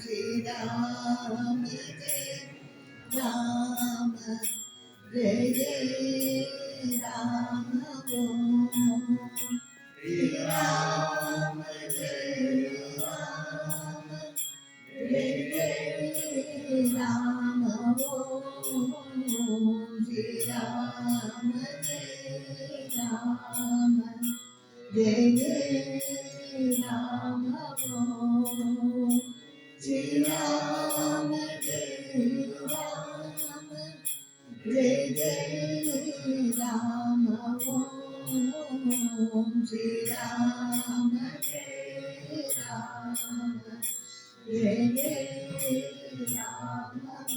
श्री राम जय राम जय जय राम ओम श्री राम जय राम जय जय राम ओम श्री राम जय राम जय जय राम ओम श्री राम जय राम जय जय राम ओम श्री राम जय राम जय जय राम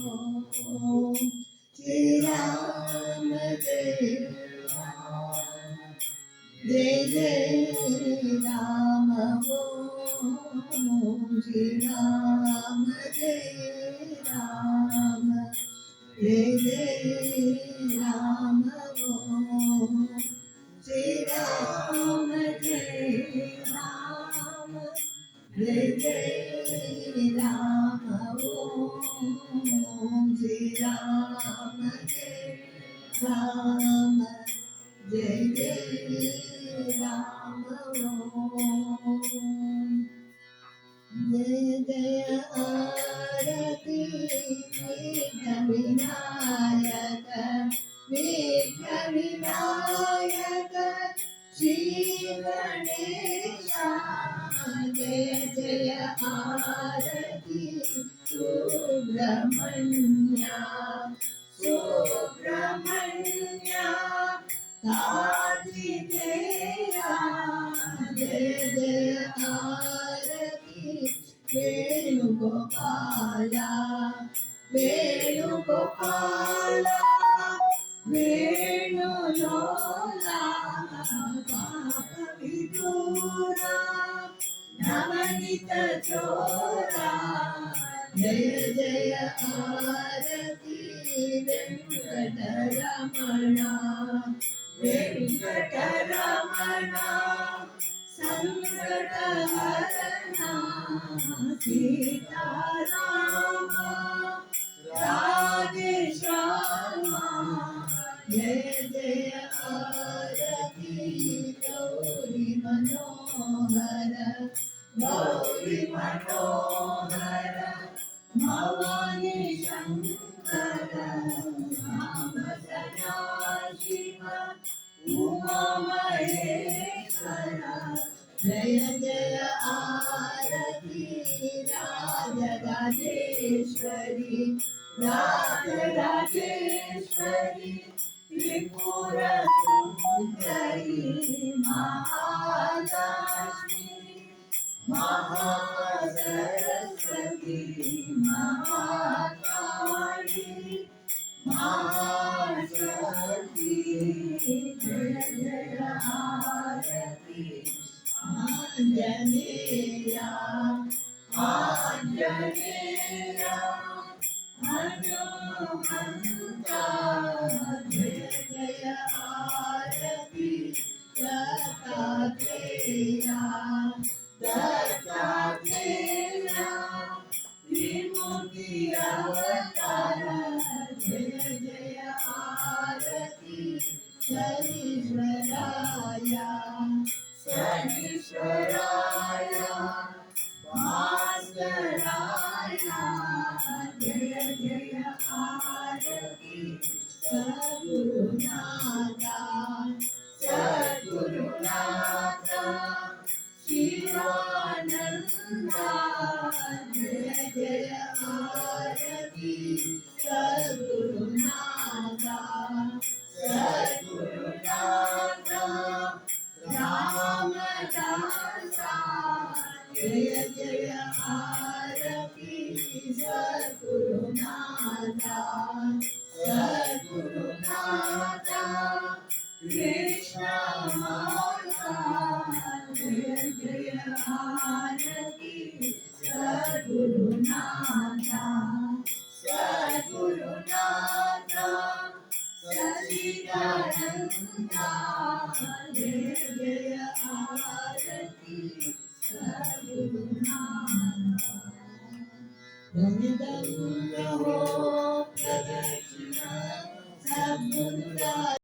ओम श्री राम जय राम जय जय राम ओम श्री राम जय राम जय जय राम ओम श्री राम जय राम जय जय राम ओम श्री राम जय राम जय जय राम ओम जय जय आरती विघ्न विनायक विघ्न विनायक श्री गणेशा जय जय आरती सुब्रह्मण्या सुब्रह्मण्या कार्तिकेया जय जय आरती वेणुगोपाला वेणुगोपाला वेणुलोला पापविदूरा नवनीत चोरा जय जय आरती वेंकटरमणा वेंकटरमणा संकटहरणा सीतारामा राधेश्यामा जय जय आरती गौरी मनोहर गौरी मनोहर भवानी शंकर राम सदाशिव उमा महेश्वर जय जय आरती राजराजेश्वरी राजराजेश्वरी त्रिपुर सुंदरी महालक्ष्मी महासरस्वती महाकाली महाशक्ति जय जय आरती आंजनेया आंजनेया हनुमंता जय जय आरती दत्तात्रेया दत्तात्रेया त्रिमूर्ति अवतार जय जय आरती शनीश्वराया शनीश्वराया भास्कराया जय जय आरती सद्गुरुनाथा सद्गुरुनाथा शिवानंदा जय जय आरती सद्गुरुनाथा सद्गुरुनाथा रामदासा जय जय आरती सद्गुरुनाथा सद्गुरुनाथा कृष्ण माता जय जय आरती सद्गुरुनाथा सद्गुरुनाथा सच्चिदानंदा जय जय आरती सद्गुरुनाथा Govinda Guru Ho Pradeshina Sadguru